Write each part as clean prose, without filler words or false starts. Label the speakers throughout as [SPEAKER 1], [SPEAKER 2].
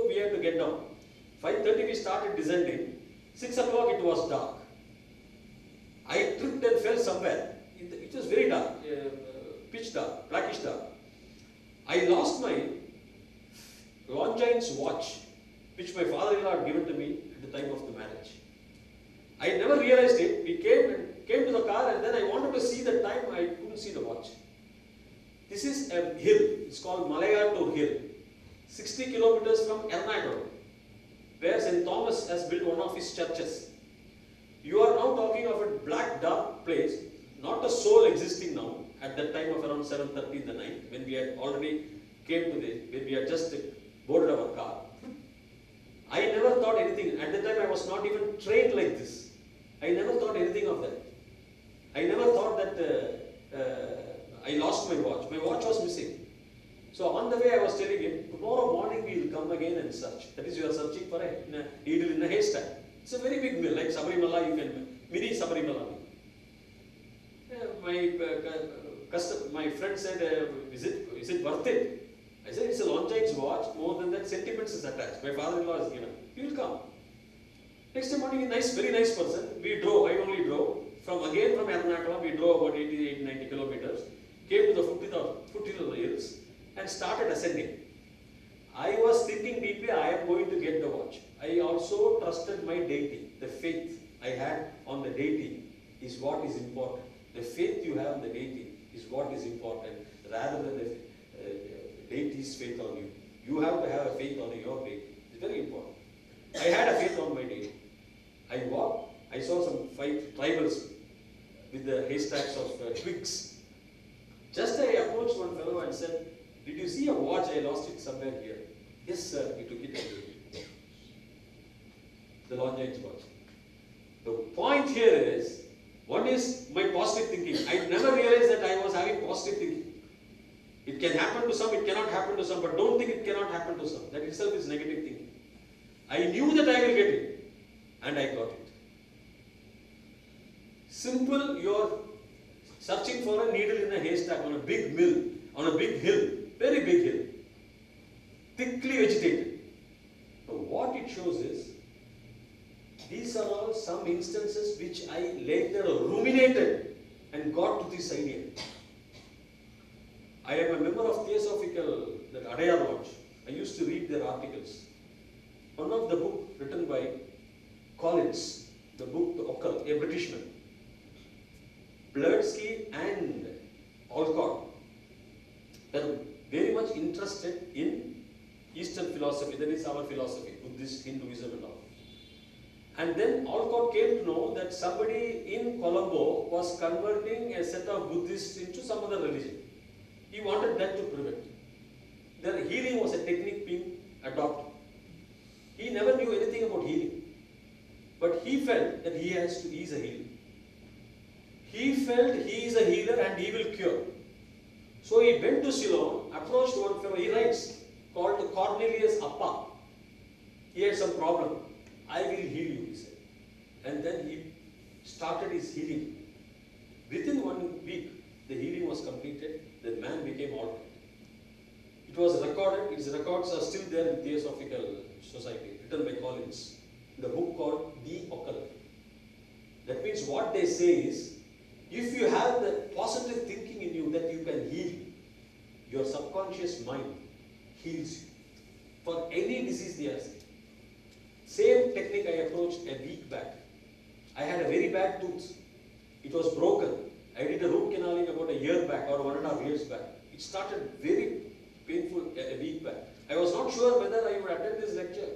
[SPEAKER 1] we had to get down. 5:30 we started descending. 6 o'clock it was dark. I tripped and fell somewhere. It was very dark, pitch dark, blackish dark. I lost my Longines watch, which my father-in-law had given to me at the time of the marriage. I never realized it. We came to the car, and then I wanted to see the time. I couldn't see the watch. This is a hill. It's called Malayatur Hill, 60 kilometers from Ernakulam, where St. Thomas has built one of his churches. You are now talking of a black, dark place, not a soul existing now. At that time of around 7:30 in the night, when we had already when we had just boarded our car. I never thought anything. At the time, I was not even trained like this. I never thought anything of that. I never thought that I lost my watch. My watch was missing. So on the way, I was telling him, tomorrow morning we will come again and search. That is, you are searching for a needle in a haystack. It's a very big mill, like Sabarimala, you can, mini Sabarimala. My friend said, is it worth it? I said, it's a Longines watch, more than that, sentiments is attached. My father-in-law has given. He will come. Next morning, very nice person. We drove, I only drove. From Ernakulam, we drove about 90 kilometers, came to the foot of the hills, and started ascending. I was thinking deeply, I am going to get the watch. I also trusted my deity. The faith I had on the deity is what is important. The faith you have on the deity is what is important, rather than the deity's faith on you. You have to have a faith on your deity. It's very important. I had a faith on my deity. I walked. I saw some 5 tribals with the haystacks of twigs. Just I approached one fellow and said, "Did you see a watch? I lost it somewhere here." "Yes, sir." He took it and gave it. The Longines watch. The point here is, one is my positive thinking. I never realized that I was having positive thinking. It can happen to some, it cannot happen to some, but don't think it cannot happen to some. That itself is negative thinking. I knew that I will get it, and I got it. Simple, you're searching for a needle in a haystack on a big mill, on a big hill, very big hill, thickly vegetated. So what it shows is, these are all some instances which I later ruminated and got to this idea. I am a member of Theosophical, that Adayar Lodge. I used to read their articles. One of the book written by Collins, the book The Occult, a Britishman, Blavatsky and Alcott were very much interested in Eastern philosophy, that is our philosophy, Buddhist, Hinduism and all. And then Alcott came to know that somebody in Colombo was converting a set of Buddhists into some other religion. He wanted that to prevent. Their healing was a technique being adopted. He never knew anything about healing. But he felt that he is a healer. He felt he is a healer and he will cure. So he went to Ceylon, approached one fellow, he writes, called Cornelius Appa. He had some problem. "I will heal you," he said. And then he started his healing. Within 1 week, the healing was completed. The man became all right. It was recorded. Its records are still there in Theosophical Society, written by Collins, in the book called The Occult. That means what they say is, if you have the positive thinking in you that you can heal, your subconscious mind heals you for any disease they are saying. Same technique I approached a week back. I had a very bad tooth. It was broken. I did a root canaling about a year back or 1.5 years back. It started very painful a week back. I was not sure whether I would attend this lecture.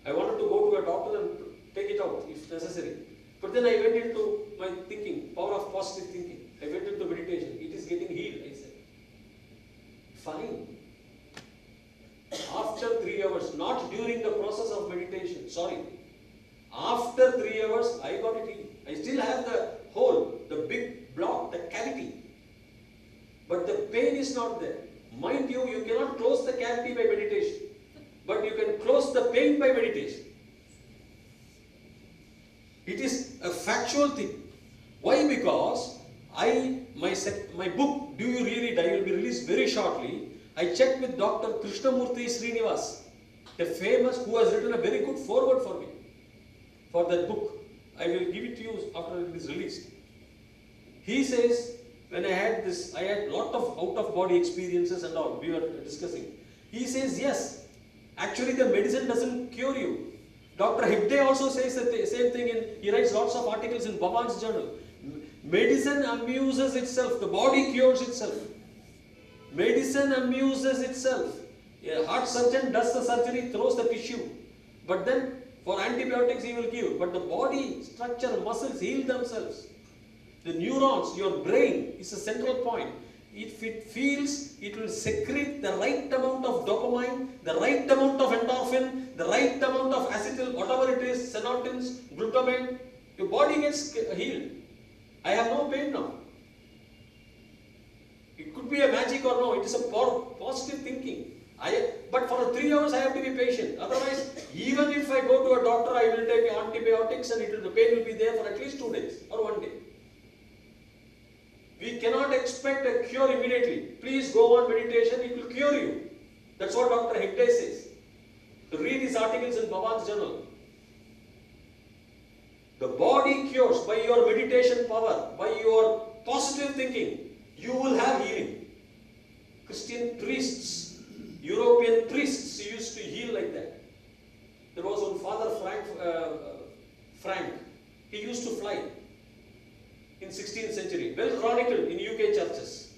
[SPEAKER 1] I wanted to go to a doctor and take it out if necessary. But then I went into my thinking, power of positive thinking. I went into meditation. It is getting healed, I said. Fine. After 3 hours, not during the process of meditation, sorry. After 3 hours, I got it healed. I still have the hole, the big block, the cavity. But the pain is not there. Mind you, you cannot close the cavity by meditation. But you can close the pain by meditation. It is a factual thing. Why? Because my book, Do You Really Die, will be released very shortly. I checked with Dr. Krishnamurthy Srinivas. a famous, who has written a very good foreword for me, for that book. I will give it to you after it is released. He says, when I had lot of out-of-body experiences and all, we were discussing. He says, yes, actually the medicine doesn't cure you. Dr. Hegde also says the same thing, he writes lots of articles in Bhavan's journal. Medicine amuses itself, the body cures itself. Medicine amuses itself. A heart surgeon does the surgery, throws the tissue. But then, for antibiotics he will give. But the body, structure, muscles heal themselves. The neurons, your brain is a central point. If it feels, it will secrete the right amount of dopamine, the right amount of endorphin, the right amount of acetyl, whatever it is, senotins, glutamate. Your body gets healed. I have no pain now. It could be a magic or no, it is a positive thinking. But for 3 hours I have to be patient. Otherwise, even if I go to a doctor, I will take antibiotics and the pain will be there for at least 2 days or 1 day. We cannot expect a cure immediately. Please go on meditation, it will cure you. That's what Dr. Hegde says. So read his articles in Bhavan's journal. The body cures by your meditation power, by your positive thinking. You will have healing. Christian priests, European priests used to heal like that. There was one Father Frank. He used to fly in 16th century. Well chronicled in UK churches.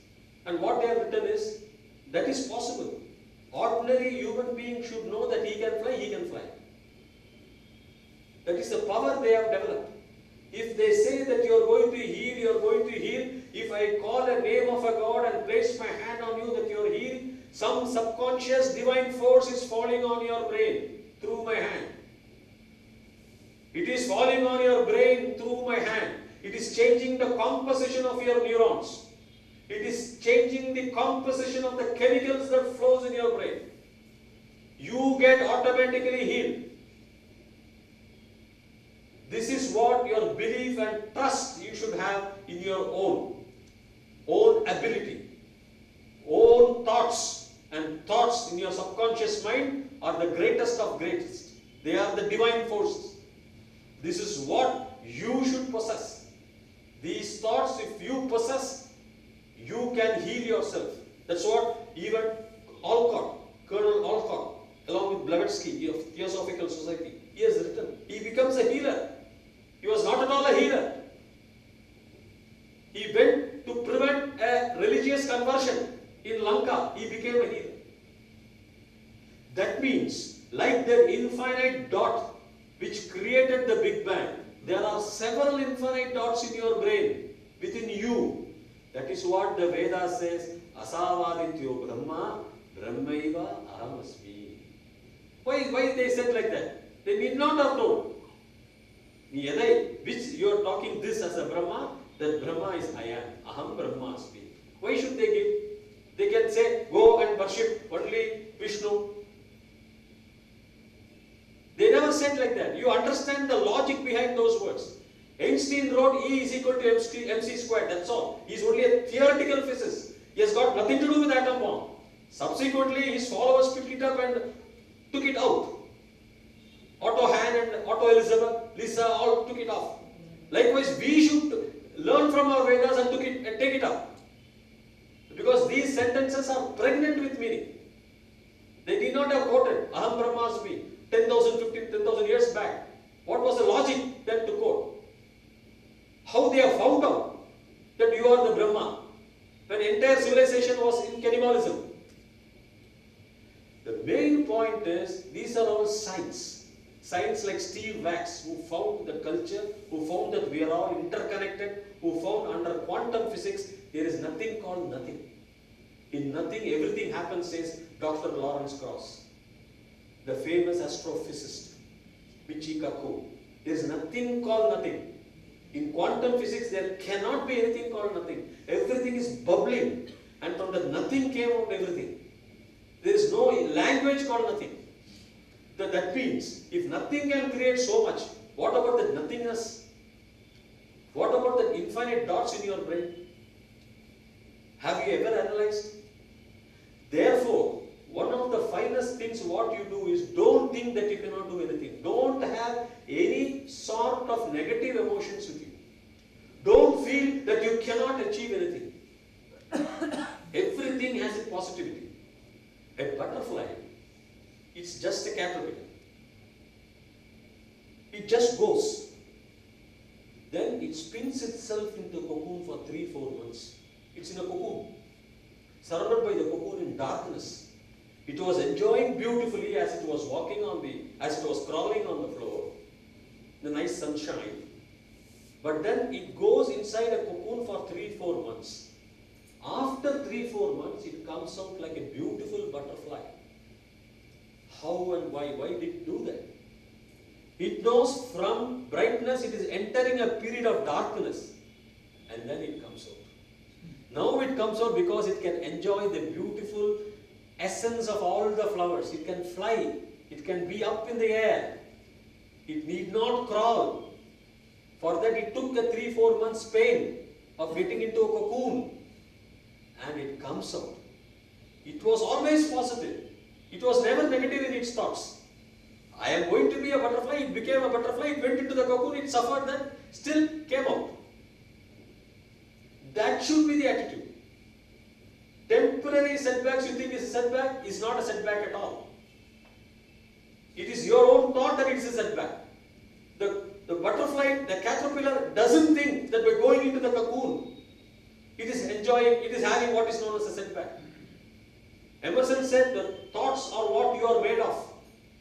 [SPEAKER 1] And what they have written is, that is possible. Ordinary human being should know that he can fly, he can fly. That is the power they have developed. If they say that you are going to heal, you are going to heal. If I call a name of a God and place my hand on you that you are healed, some subconscious divine force is falling on your brain through my hand. It is falling on your brain through my hand. It is changing the composition of your neurons. It is changing the composition of the chemicals that flows in your brain. You get automatically healed. This is what your belief and trust you should have in your own ability. Own thoughts, and thoughts in your subconscious mind are the greatest of greatest. They are the divine forces. This is what you should possess. These thoughts, if you possess, you can heal yourself. That's what even Alcott, Colonel Alcott, along with Blavatsky of Theosophical Society, he has written. He becomes a healer. He was not at all a healer. He went to prevent a religious conversion in Lanka. He became a healer. That means, like the infinite dot which created the Big Bang, there are several infinite dots in your brain, within you. That is what the Veda says, Asavadityo Brahma, Brahmaiva Ahamasmi. Why they said like that? They need not have told. Which you are talking this as a Brahma, that Brahma is I am. Aham Brahmasmi. Why should they give? They can say, go and worship only Vishnu. They never said like that. You understand the logic behind those words. Einstein wrote E is equal to mc squared, that's all. He is only a theoretical physicist. He has got nothing to do with atom bomb. Subsequently, his followers picked it up and took it out. Otto Hahn and Otto Elizabeth, Lisa, all took it off. Likewise, we should learn from our Vedas and take it up. Because these sentences are pregnant with meaning. They did not have quoted Aham Brahmasmi 10,000 years back. What was the logic then to quote? How they have found out that you are the Brahma when entire civilization was in cannibalism. The main point is, these are all science. Science like Steve Wax, who found the culture, who found that we are all interconnected, who found under quantum physics, there is nothing called nothing. In nothing, everything happens, says Dr. Lawrence Krauss, the famous astrophysicist, Michikaku. There is nothing called nothing. In quantum physics, there cannot be anything called nothing. Everything is bubbling, and from the nothing came out everything. There is no language called nothing. That means, if nothing can create so much, what about the nothingness? What about the infinite dots in your brain? Have you ever analyzed? Therefore, one of the finest things what you do is don't think that you cannot do anything. Don't have any sort of negative emotions with you. Don't feel that you cannot achieve anything. Everything has a positivity. A butterfly, it's just a caterpillar. It just goes. Then it spins itself into a cocoon for 3-4 months. It's in a cocoon, surrounded by the cocoon in darkness. It was enjoying beautifully as it was as it was crawling on the floor, the nice sunshine. But then it goes inside a cocoon for 3-4 months. After 3-4 months, it comes out like a beautiful butterfly. How and why? Why did it do that? It knows from brightness it is entering a period of darkness, and then it comes out. Now it comes out because it can enjoy the beautiful essence of all the flowers. It can fly. It can be up in the air. It need not crawl. For that it took a 3-4 months pain of getting into a cocoon. And it comes out. It was always positive. It was never negative in its thoughts. I am going to be a butterfly. It became a butterfly. It went into the cocoon. It suffered then. Still came out. That should be the attitude. Temporary setbacks you think is a setback is not a setback at all. It is your own thought that it is a setback. The butterfly, the caterpillar doesn't think that by going into the cocoon, it is enjoying, it is having what is known as a setback. Emerson said the thoughts are what you are made of.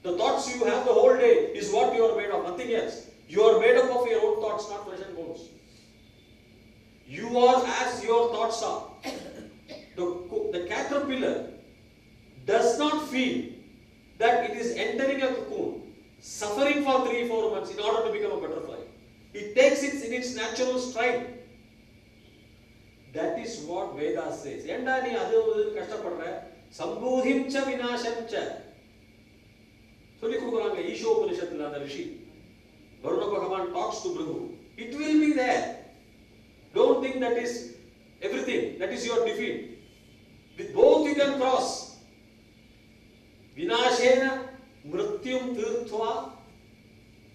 [SPEAKER 1] The thoughts you have the whole day is what you are made of, nothing else. You are made up of your own thoughts, not flesh and bones. You are as your thoughts are. The caterpillar does not feel that it is entering a cocoon, suffering for 3-4 months in order to become a butterfly. It takes it in its natural stride. That is what Veda says. Yenda ni adu kashtapadra sambodhimcha vinashamcha. Solli kudukuranga Isho Upanishathula the Rishi. Varuna Bhagavan talks to Bhrigu. It will be there. Don't think that is everything. That is your defeat. With both you can cross. Vinashena mrityum tirthva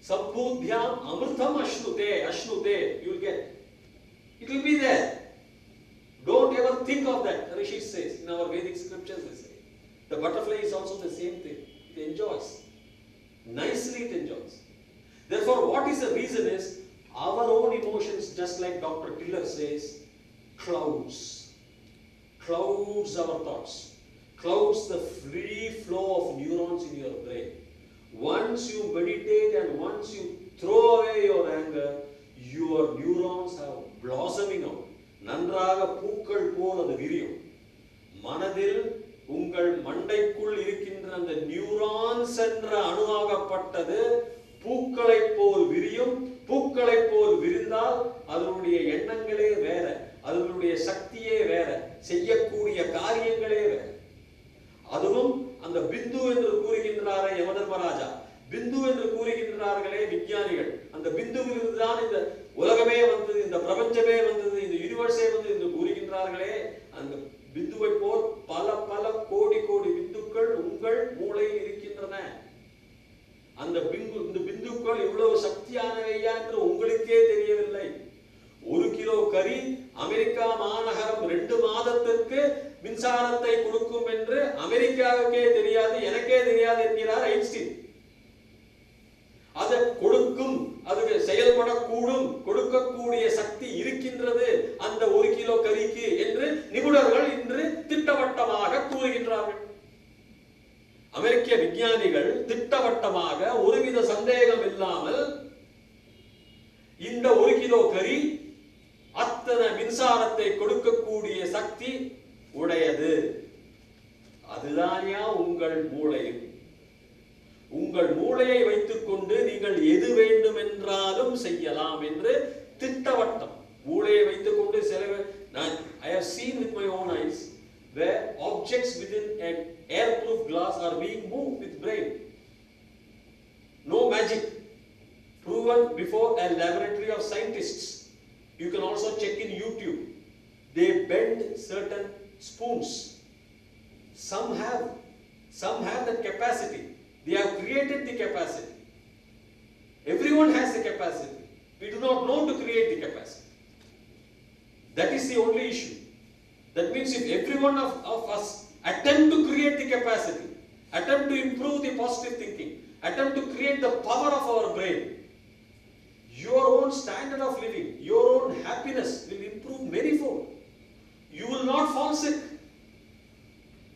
[SPEAKER 1] sabbudhyam amritam ashnute. You will get. It will be there. Don't ever think of that. Rishi says in our Vedic scriptures they say. The butterfly is also the same thing. It enjoys. Nicely it enjoys. Therefore, what is the reason is our own emotions, just like Dr. Tiller says, clouds. Clouds our thoughts. Clouds the free flow of neurons in your brain. Once you meditate and once you throw away your anger, your neurons are blossoming out. நன்றாக பூக்கள் போல் அது விரியும். மனதில் உங்கள் மண்டைக்குள் இருக்கின்ற அந்த neurons என்ற அணுவாகப்பட்டது பூக்களைப் போல் விரியும். பூக்களைப் போல் விரிந்தால் அதனுடைய எண்ணங்களே வேற, அதனுடைய சக்தியே வேற, செய்யக்கூடிய காரியங்களே வேற. அதுவும் அந்த பிந்து என்று கூறுகின்றாரே யமதர்மராஜா, பிந்து என்று கூறுகின்றார்களே விஞ்ஞானிகள், அந்த பிந்துவிலிருந்து தான் இந்த உலகமே வந்தது, இந்த பிரபஞ்சமே வந்தது, இந்த யூனிவர்ஸே வந்தது என்று கூறுகின்றார்களே, அந்த பிந்துவை போல் பல பல கோடி கோடி பிந்துக்கள் உங்கள் மூளையில் இருக்கின்றன. அந்த பிந்துக்கள் இவ்வளவு சக்தியானவையா என்று உங்களுக்கே தெரியவில்லை. 1 கிலோ கறி அமெரிக்கா மாநகரம் 2 மாதத்திற்கு மின்சாரத்தை கொடுக்கும் என்று அமெரிக்காவுக்கே தெரியாது, எனக்கே தெரியாது என்கிறார் ஐன்ஸ்டீன். அதை கொடுக்கும், அதுக்கு செயல்படக்கூடும், கொடுக்கக்கூடிய சக்தி இருக்கின்றது அந்த 1 கிலோ கறிக்கு என்று நிபுணர்கள் இன்று திட்டவட்டமாக கூறுகின்றார்கள். அமெரிக்க விஞ்ஞானிகள் திட்டவட்டமாக ஒருவித சந்தேகம் இல்லாமல் இந்த 1 கிலோ கறி அத்தனை மின்சாரத்தை கொடுக்கக்கூடிய சக்தி உடையது. அதுதான்யா உங்கள் மூளை. உங்கள் மூளையை வைத்துக் கொண்டு நீங்கள் எது வேண்டும் என்றாலும் செய்யலாம் என்று திட்டவட்டம். மூளையை வைத்துக் கொண்டு I have seen with my own eyes where objects within an airproof glass are being moved with brain. No magic. Proven before a laboratory of scientists. You can also check in YouTube. They bend certain spoons. Some have Some have that capacity. They have created the capacity. Everyone has the capacity. We do not know to create the capacity. That is the only issue. That means if every one of us attempt to create the capacity, attempt to improve the positive thinking, attempt to create the power of our brain, your own standard of living, your own happiness will improve manyfold. You will not fall sick.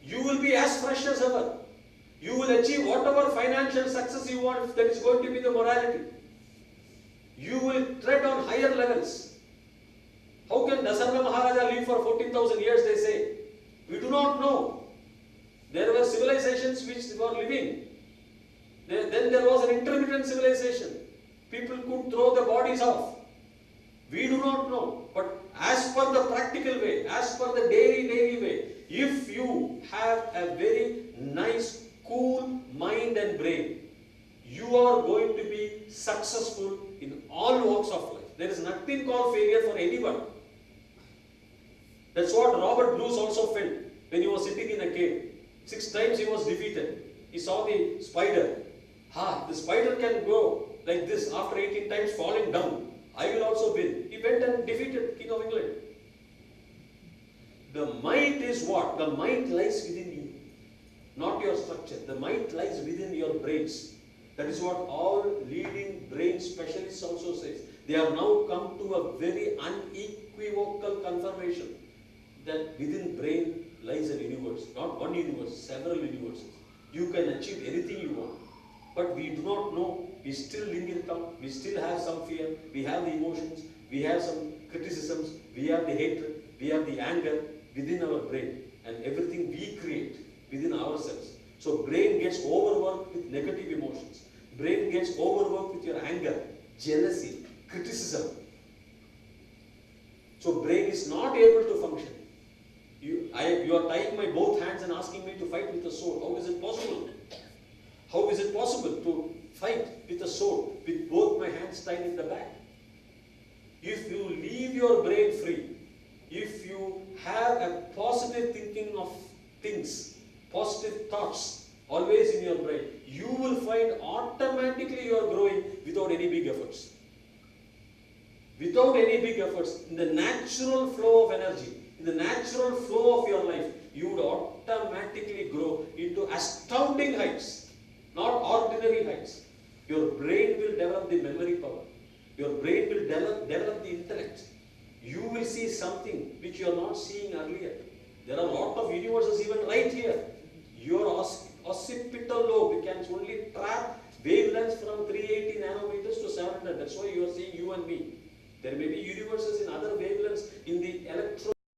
[SPEAKER 1] You will be as fresh as ever. You will achieve whatever financial success you want. That is going to be the morality. You will tread on higher levels. How can Dasarma Maharaja live for 14,000 years, they say? We do not know. There were civilizations which were living. Then there was an intermittent civilization. People could throw the bodies off. We do not know. But as per the practical way, as per the daily way, if you have a very nice, cool mind and brain, you are going to be successful in all walks of life. There is nothing called failure for anyone. That's what Robert Bruce also felt when he was sitting in a cave. 6 times he was defeated. He saw the spider. The spider can go like this after 18 times falling down. I will also win. He went and defeated King of England. The might is what? The might lies within you. Not your structure. The might lies within your brains. That is what all leading brain specialists also says. They have now come to a very unequivocal confirmation that within brain lies a universe. Not one universe, several universes. You can achieve anything you want. But we do not know. We still linger down. We still have some fear. We have the emotions. We have some criticisms. We have the hatred. We have the anger within our brain. And everything we create within ourselves. So brain gets overworked with negative emotions. Brain gets overworked with your anger, jealousy, criticism. So brain is not able to function. You are tying my both hands and asking me to fight with a sword. How is it possible? How is it possible to fight with a sword with both my hands tied in the back? If you leave your brain free, if you have a positive thinking of things, positive thoughts always in your brain, you will find automatically you are growing without any big efforts. Without any big efforts, in the natural flow of energy, in the natural flow of your life, you would automatically grow into astounding heights, not ordinary heights. Your brain will develop the memory power. Your brain will develop the intellect. You will see something which you are not seeing earlier. There are a lot of universes even right here. Your occipital lobe can only trap wavelengths from 380 nanometers to 700. That's why you are seeing you and me. There may be universes in other wavelengths in the